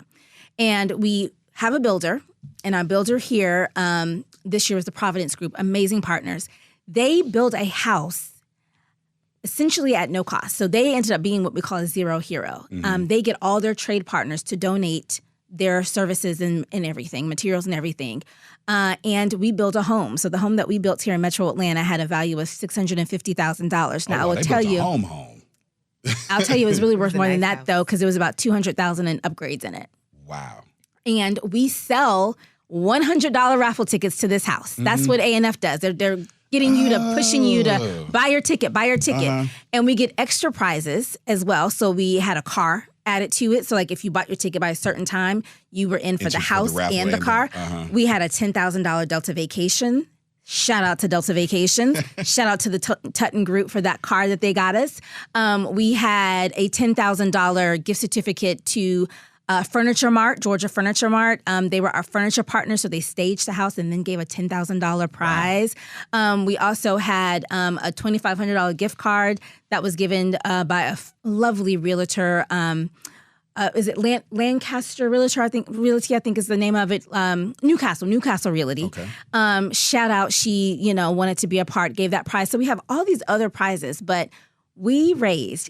And we have a builder, and our builder here this year was the Providence Group, amazing partners. They built a house essentially at no cost. So they ended up being what we call a zero hero. They get all their trade partners to donate their services and everything, materials and everything. And we built a home. So the home that we built here in Metro Atlanta had a value of $650,000. Now, I will tell you. Home. I'll tell you it was really worth more than that, though, because it was about $200,000 in upgrades in it. Wow. And we sell $100 raffle tickets to this house. That's what ANF does. They're getting you to, pushing you to buy your ticket. And we get extra prizes as well. So we had a car added to it. So like if you bought your ticket by a certain time, you were in for the house and the car. We had a $10,000 Delta vacation. Shout out to Delta Vacations. Shout out to the Tutton Group for that car that they got us. We had a $10,000 gift certificate to Furniture Mart, Georgia Furniture Mart. They were our furniture partner, so they staged the house and then gave a $10,000 prize. We also had a $2,500 gift card that was given by a lovely realtor. Is it Lancaster Realtor? I think is the name of it. Newcastle Realty. Okay. Shout out. She, wanted to be a part, gave that prize. So we have all these other prizes, but we raised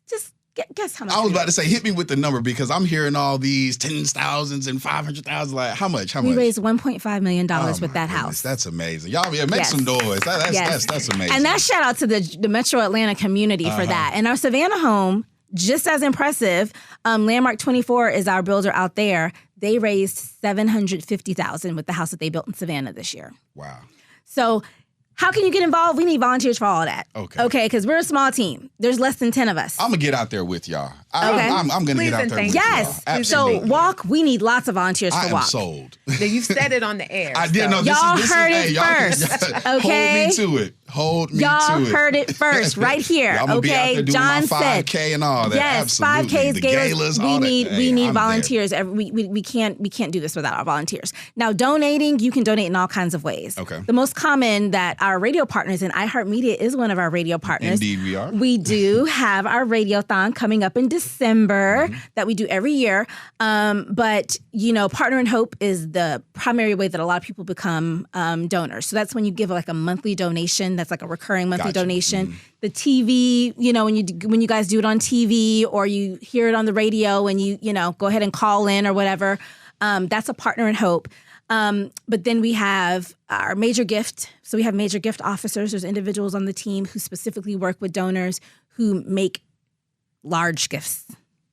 just guess how much. I was about to say, hit me with the number because I'm hearing all these 10,000s and 500,000. Like, how much? We raised $1.5 million with that house. That's amazing. Y'all make some noise. That's amazing. And that's shout out to the Metro Atlanta community for that. And our Savannah home, just as impressive. Landmark 24 is our builder out there. They raised $750,000 with the house that they built in Savannah this year. Wow. So how can you get involved? We need volunteers for all that. Okay, because we're a small team. There's less than 10 of us. I'm going to get out there with y'all. I'm going to get out there with y'all. Yes. Absolutely. So walk, we need lots of volunteers for walk. I am sold. You've said it on the air. I did. No, y'all heard it first. Okay. Hold me to it. Y'all heard it first, right here. I'm gonna be out there doing John my 5K and all that. Yes, absolutely. 5Ks, galas. We need volunteers. We can't do this without our volunteers. Now, donating, you can donate in all kinds of ways. Okay. The most common that our radio partners, and iHeartMedia is one of our radio partners. Indeed, we are. We do have our radiothon coming up in December that we do every year. But Partner in Hope is the primary way that a lot of people become donors. So that's when you give like a monthly donation. That's like a recurring monthly donation. The TV, when you guys do it on TV or you hear it on the radio and you go ahead and call in or whatever, that's a Partner in Hope. But then we have our major gift. So we have major gift officers. There's individuals on the team who specifically work with donors who make large gifts,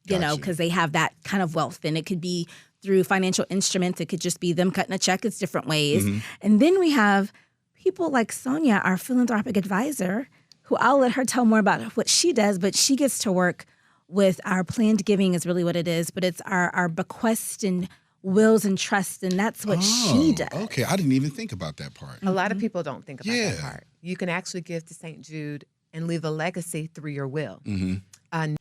because they have that kind of wealth. And it could be through financial instruments. It could just be them cutting a check. It's different ways. And then we have people like Sonya, our philanthropic advisor, who I'll let her tell more about what she does, but she gets to work with our planned giving is really what it is, but it's our bequest and wills and trusts, and that's what she does. Okay, I didn't even think about that part. A lot of people don't think about that part. You can actually give to St. Jude and leave a legacy through your will.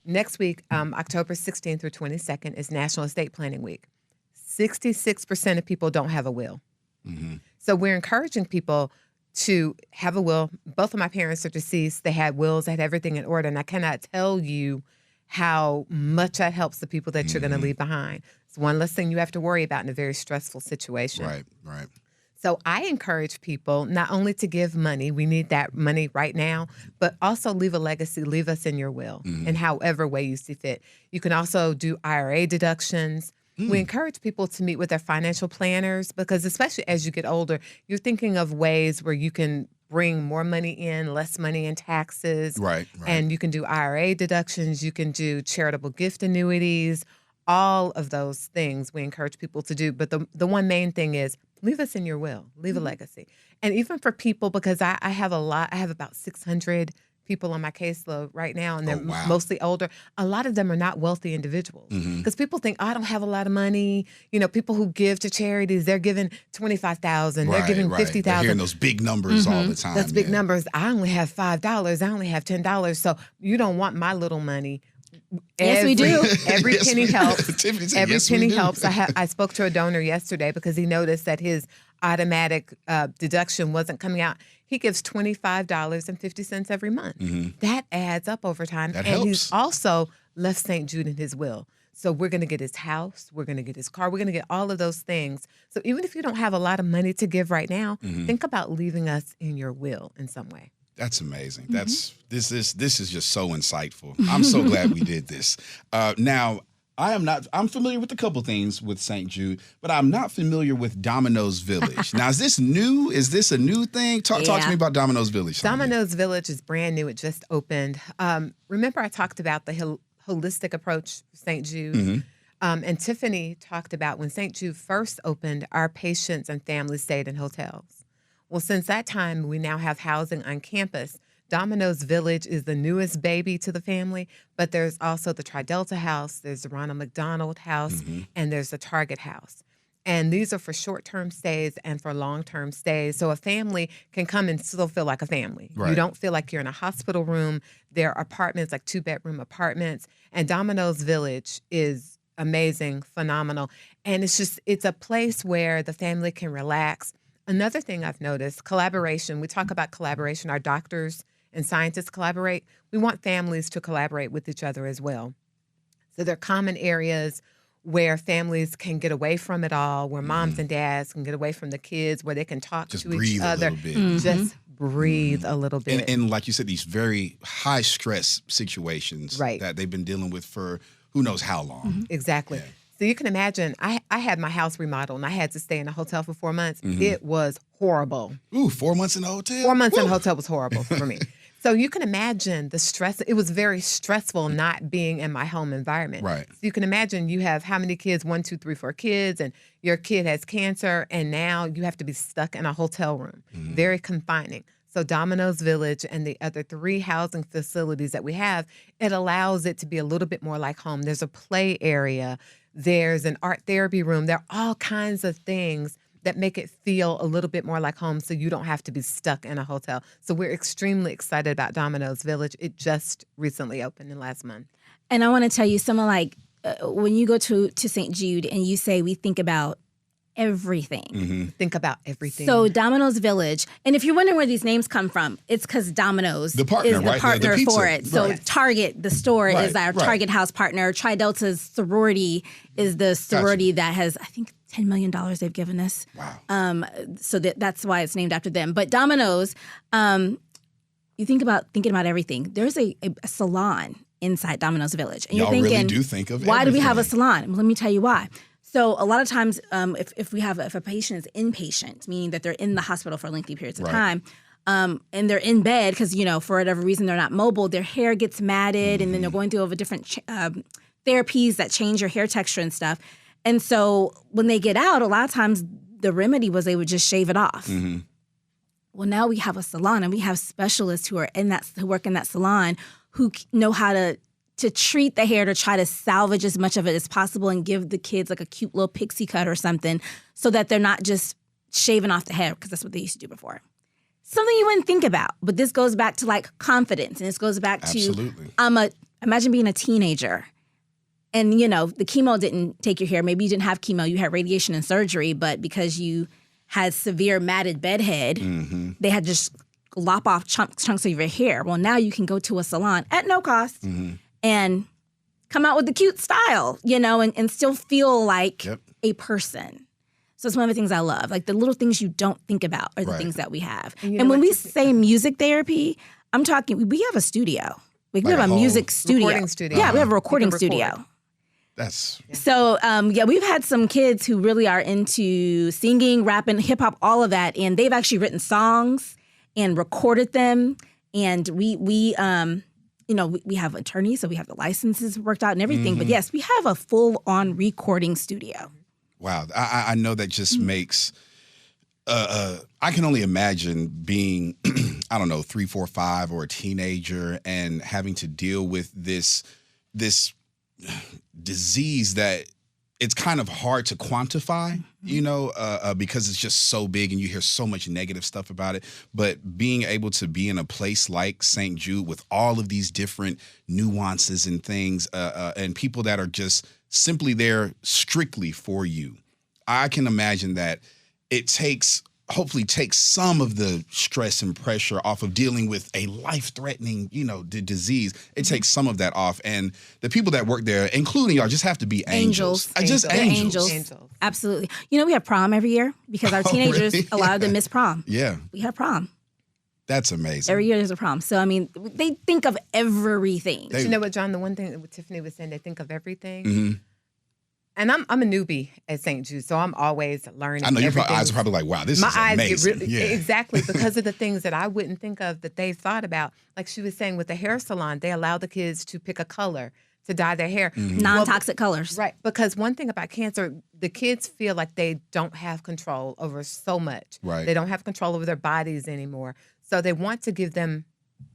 Next week, October 16th through 22nd, is National Estate Planning Week. 66% of people don't have a will. So we're encouraging people to have a will. Both of my parents are deceased. They had wills. They had everything in order. And I cannot tell you how much that helps the people that you're going to leave behind. It's one less thing you have to worry about in a very stressful situation. Right. So I encourage people not only to give money, we need that money right now, but also leave a legacy, leave us in your will in however way you see fit. You can also do IRA deductions. We encourage people to meet with their financial planners because especially as you get older, you're thinking of ways where you can bring more money in, less money in taxes. Right. And you can do IRA deductions. You can do charitable gift annuities, all of those things we encourage people to do. But the one main thing is leave us in your will, leave a legacy. And even for people, because I have about 600 people on my caseload right now, and they're mostly older. A lot of them are not wealthy individuals because people think, I don't have a lot of money. People who give to charities, they're giving $25,000, they're giving $50,000. They're hearing those big numbers all the time. That's big numbers. I only have $5. I only have $10. So you don't want my little money. Yes, we do. Every penny helps. Tiffany said, every yes, penny helps. I spoke to a donor yesterday because he noticed that his automatic deduction wasn't coming out. He gives $25.50 every month. That adds up over time. That and helps. He's also left St. Jude in his will. So we're going to get his house. We're going to get his car. We're going to get all of those things. So even if you don't have a lot of money to give right now, think about leaving us in your will in some way. That's amazing. This is just so insightful. I'm so glad we did this. Now, I'm familiar with a couple things with St. Jude, but I'm not familiar with Domino's Village. Now, is this new? Is this a new thing? Talk to me about Domino's Village. Domino's Village is brand new. It just opened. Remember I talked about the holistic approach for St. Jude? And Tiffany talked about when St. Jude first opened, our patients and families stayed in hotels. Well, since that time, we now have housing on campus. Domino's Village is the newest baby to the family, but there's also the Tri-Delta House, there's the Ronald McDonald House, and there's the Target House. And these are for short-term stays and for long-term stays. So a family can come and still feel like a family. Right. You don't feel like you're in a hospital room. There are apartments, like 2-bedroom apartments. And Domino's Village is amazing, phenomenal. And it's a place where the family can relax. Another thing I've noticed, collaboration. We talk about collaboration. Our doctors and scientists collaborate. We want families to collaborate with each other as well. So there are common areas where families can get away from it all, where moms and dads can get away from the kids, where they can talk Just to breathe each a other. little bit. Just breathe a little bit. And like you said, these very high stress situations Right. that they've been dealing with for who knows how long. Exactly. Yeah. So you can imagine, I had my house remodeled and I had to stay in a hotel for 4 months. It was horrible. Ooh, 4 months in a hotel? 4 months in a hotel was horrible for me. So you can imagine the stress. It was very stressful not being in my home environment. Right. So you can imagine you have how many kids, 1, 2, 3, 4 kids, and your kid has cancer, and now you have to be stuck in a hotel room. Very confining. So Domino's Village and the other 3 housing facilities that we have, it allows it to be a little bit more like home. There's a play area. There's an art therapy room. There are all kinds of things that make it feel a little bit more like home so you don't have to be stuck in a hotel. So we're extremely excited about Domino's Village. It just recently opened in last month. And I want to tell you, someone like when you go to St. Jude and you say we think about everything. Think about everything. So Domino's Village, and if you're wondering where these names come from, it's because Domino's The partner, is the right? partner The pizza. for it. So Right. Target, the store, Right, is our right. Target house partner. Tri-Delta's sorority is the sorority that has, I think, $10 million they've given us. Wow. So that's why it's named after them. But Domino's, you thinking about everything. There's a salon inside Domino's Village, and Y'all you're thinking, really do think of why do we have a everything. salon? Well, let me tell you why. So a lot of times, if a patient is inpatient, meaning that they're in the hospital for lengthy periods of Right. time, and they're in bed because for whatever reason they're not mobile, their hair gets matted, and then they're going through over different therapies that change your hair texture and stuff. And so when they get out, a lot of times the remedy was they would just shave it off. Well, now we have a salon, and we have specialists who work in that salon who know how to treat the hair, to try to salvage as much of it as possible and give the kids like a cute little pixie cut or something so that they're not just shaving off the hair, because that's what they used to do before. Something you wouldn't think about, but this goes back to like confidence, and this goes back Absolutely. to imagine being a teenager and the chemo didn't take your hair. Maybe you didn't have chemo, you had radiation and surgery, but because you had severe matted bedhead, they had to just lop off chunks of your hair. Well, now you can go to a salon at no cost and come out with the cute style, and still feel like a person. So it's one of the things I love. Like the little things you don't think about are the things that we have. And when we say music therapy, I'm talking, we have a studio. We Like have a a music whole studio. recording studio. Yeah, we have a recording You can record. studio. That's So, we've had some kids who really are into singing, rapping, hip hop, all of that. And they've actually written songs and recorded them. And we have attorneys, so we have the licenses worked out and everything. But yes, we have a full on recording studio. wow. I know that just makes. I can only imagine being, 3, 4, 5, or a teenager and having to deal with this disease that it's kind of hard to quantify, because it's just so big and you hear so much negative stuff about it. But being able to be in a place like St. Jude with all of these different nuances and things, and people that are just simply there strictly for you, I can imagine that it hopefully takes some of the stress and pressure off of dealing with a life-threatening, disease. It takes some of that off. And the people that work there, including y'all, just have to be angels. Just They're angels. Angels. Absolutely. We have prom every year because our teenagers, really? a lot of them miss prom. Yeah, We have prom. that's amazing. Every year there's a prom. So, they think of everything. They- You know what, John? The one thing that Tiffany was saying, they think of everything. And I'm a newbie at St. Jude, so I'm always learning. I know your everything. eyes are probably like, wow, this My is eyes amazing. get really, exactly, because of the things that I wouldn't think of that they thought about. Like she was saying with the hair salon, they allow the kids to pick a color. to dye their hair. Non-toxic colors. Right. Because one thing about cancer, the kids feel like they don't have control over so much. Right. They don't have control over their bodies anymore. So they want to give them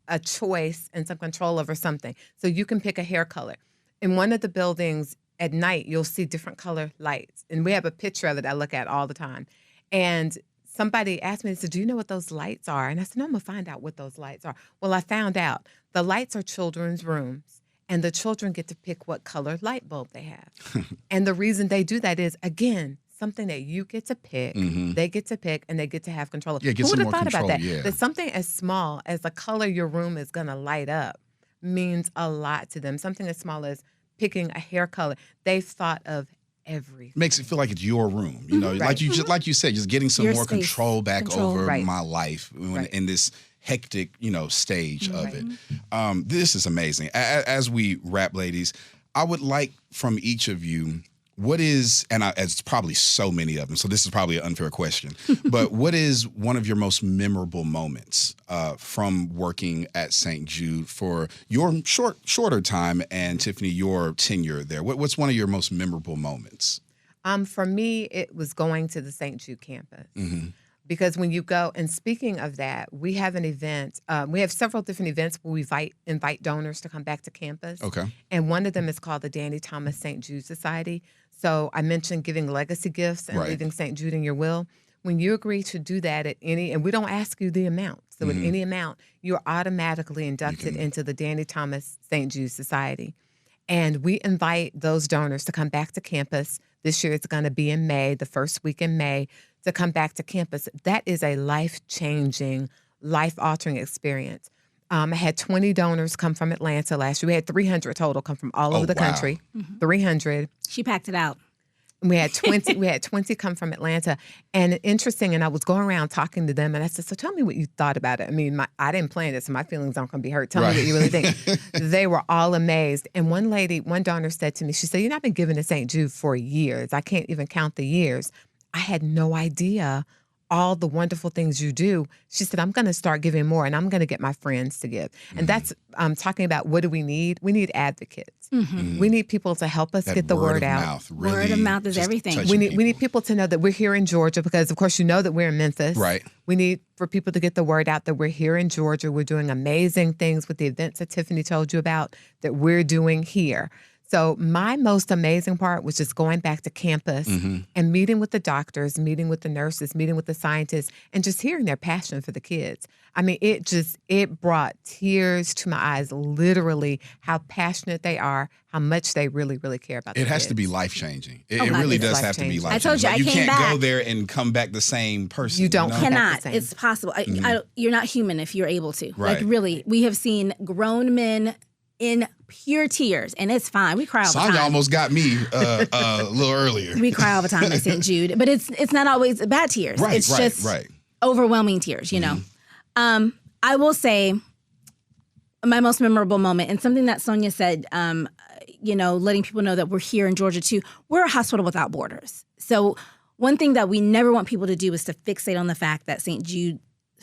a choice and some control over something. So you can pick a hair color. In one of the buildings at night, you'll see different color lights. And we have a picture of it I look at all the time. And somebody asked me, they said, do you know what those lights are? And I said, no, I'm going to find out what those lights are. Well, I found out. The lights are children's rooms, and the children get to pick what color light bulb they have. And the reason they do that is, again, something that you get to pick, they get to pick, and they get to have control of. Yeah, get Who some would more have thought control, about that? yeah. That something as small as the color your room is going to light up means a lot to them. Something as small as picking a hair color. They've thought of everything. Makes it feel like it's your room, you know, Right. like you said, just getting some Your more space. control back over Right. my life in this hectic, stage of Right. it. This is amazing. As we wrap, ladies, I would like from each of you, what is, and it's probably so many of them, so this is probably an unfair question, but what is one of your most memorable moments from working at St. Jude for your shorter time, and Tiffany, your tenure there? What's one of your most memorable moments? For me, it was going to the St. Jude campus. Because when you go, and speaking of that, we have an event. We have several different events where we invite donors to come back to campus. Okay. And one of them is called the Danny Thomas St. Jude Society. So I mentioned giving legacy gifts and Right. leaving St. Jude in your will. When you agree to do that at any, and we don't ask you the amount. So at any amount, you're automatically inducted into the Danny Thomas St. Jude Society. And we invite those donors to come back to campus. This year it's going to be in May, the first week in May, to come back to campus. That is a life-changing, life-altering experience. I had 20 donors come from Atlanta last year. We had 300 total come from all over the wow. country. 300. She packed it out. And we had 20. We had 20 come from Atlanta, and interesting. And I was going around talking to them, and I said, "So tell me what you thought about it. I mean, I didn't plan it, so my feelings aren't going to be hurt. Tell me what you really think." They were all amazed. And one donor said to me, she said, "You know, I've been giving to St. Jude for years. I can't even count the years. I had no idea all the wonderful things you do." She said, "I'm going to start giving more, and I'm going to get my friends to give." And that's talking about what do we need? We need advocates. We need people to help us get the word out. Word of mouth is everything. We need people to know that we're here in Georgia, because of course you know that we're in Memphis. Right. We need for people to get the word out that we're here in Georgia. We're doing amazing things with the events that Tiffany told you about that we're doing here. So my most amazing part was just going back to campus and meeting with the doctors, meeting with the nurses, meeting with the scientists, and just hearing their passion for the kids. I mean, it brought tears to my eyes, literally, how passionate they are, how much they really, really care about It has kids. to be life-changing. It God, really it's does have to be life-changing. life-changing. I told you, I you came can't go back. there and come back the same person. You don't know? come back Cannot. the same. It's possible. You're not human if you're able to. Right. Like, really, we have seen grown men in pure tears, and it's fine. We cry all the Sonya time. almost got me a little earlier. We cry all the time at St. Jude, but it's not always bad tears. Right, it's right, just right. overwhelming tears, you know. I will say my most memorable moment, and something that Sonya said, letting people know that we're here in Georgia too. We're a hospital without borders. So one thing that we never want people to do is to fixate on the fact that St. Jude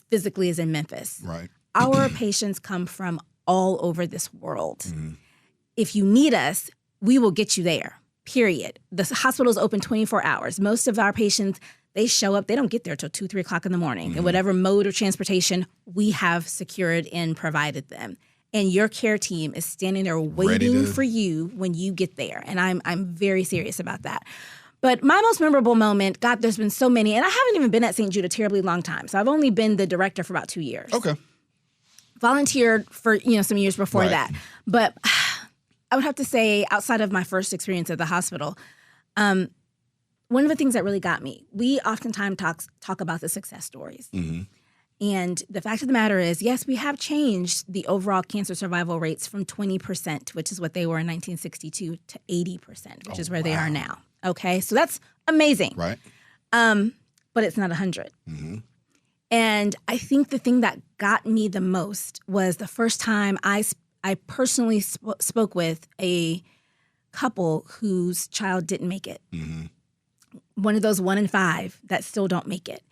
physically is in Memphis. Right. Our patients come from all over this world. If you need us, we will get you there, period. The hospital is open 24 hours. Most of our patients, they show up, they don't get there till 2, 3 o'clock in the morning. And whatever mode of transportation we have secured and provided them. And your care team is standing there waiting for you when you get there. And I'm very serious about that. But my most memorable moment, God, there's been so many, and I haven't even been at St. Jude a terribly long time. So I've only been the director for about 2 years. Okay. Volunteered for, some years before Right. that. But I would have to say, outside of my first experience at the hospital, one of the things that really got me, we oftentimes talk about the success stories. And the fact of the matter is, yes, we have changed the overall cancer survival rates from 20%, which is what they were in 1962, to 80%, which is where they are now. Okay, so that's amazing. Right. But it's not 100. And I think the thing that got me the most was the first time I personally spoke with a couple whose child didn't make it. One of those 1 in 5 that still don't make it.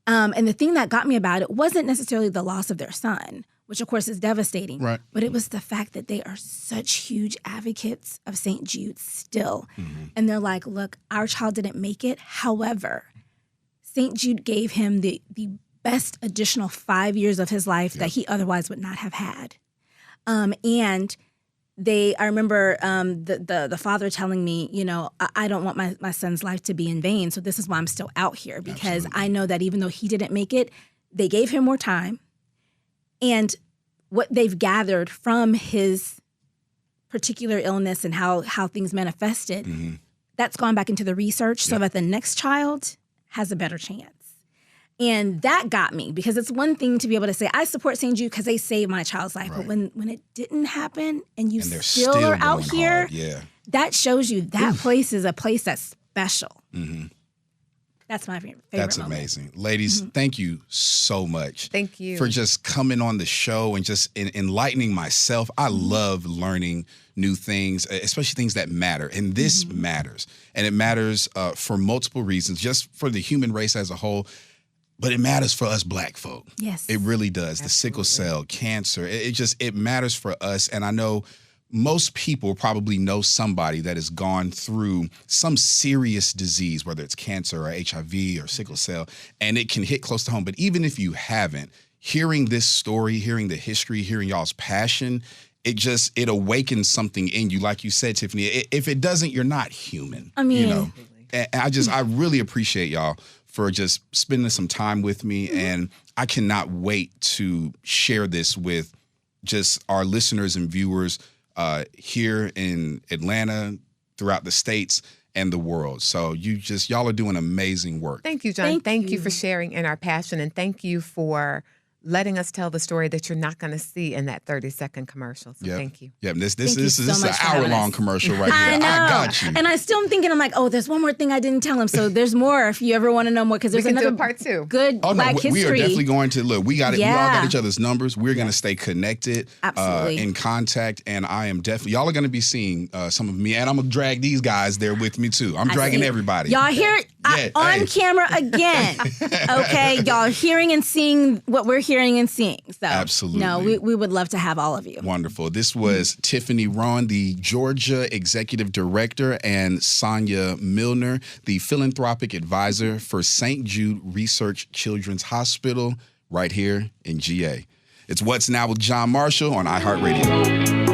And the thing that got me about it wasn't necessarily the loss of their son. which of course is devastating. Right. But it was the fact that they are such huge advocates of St. Jude still. And they're like, look, our child didn't make it. However, St. Jude gave him the best additional 5 years of his life that he otherwise would not have had. And I remember the father telling me, you know, I don't want my son's life to be in vain. So this is why I'm still out here, because I know that even though he didn't make it, they gave him more time. And what they've gathered from his particular illness and how things manifested, that's gone back into the research so that the next child has a better chance. And that got me, because it's one thing to be able to say, I support St. Jude because they saved my child's life. But when it didn't happen and you still are out here, that shows you that place is a place that's special. That's my favorite That's moment. amazing. Ladies, thank you so much. Thank you. For just coming on the show and just enlightening myself. I love learning new things, especially things that matter. And this matters. And it matters for multiple reasons, just for the human race as a whole. But it matters for us Black folk. Yes. It really does. Absolutely. The sickle cell, cancer, it matters for us. And I know most people probably know somebody that has gone through some serious disease, whether it's cancer or HIV or sickle cell, and it can hit close to home. But even if you haven't, hearing this story, hearing the history, hearing y'all's passion, it awakens something in you. Like you said, Tiffany, if it doesn't, you're not human. I mean, you know? And I really appreciate y'all for just spending some time with me. And I cannot wait to share this with just our listeners and viewers here in Atlanta, throughout the states and the world. So y'all are doing amazing work. Thank you, John. Thank you for sharing in our passion, and thank you for letting us tell the story that you're not going to see in that 30-second commercial. So thank you. Yeah, this is an hour-long commercial right here. I know. I got you. And I still am thinking, I'm like, oh, there's one more thing I didn't tell him. So there's more if you ever want to know more, because there's another part 2. Good Black history. We are definitely going to look. We all got each other's numbers. We're going to stay connected, in contact, and I am definitely, y'all are going to be seeing some of me, and I'm going to drag these guys there with me too. I'm dragging everybody. Y'all hear on camera again. Okay, y'all hearing and seeing what we're hearing and seeing. So, absolutely. No, we would love to have all of you. Wonderful. This was Tiffany Roan, the Georgia Executive Director, and Sonya Milner, the Philanthropic Advisor for St. Jude Research Children's Hospital right here in GA. It's What's Now with John Marshall on iHeartRadio.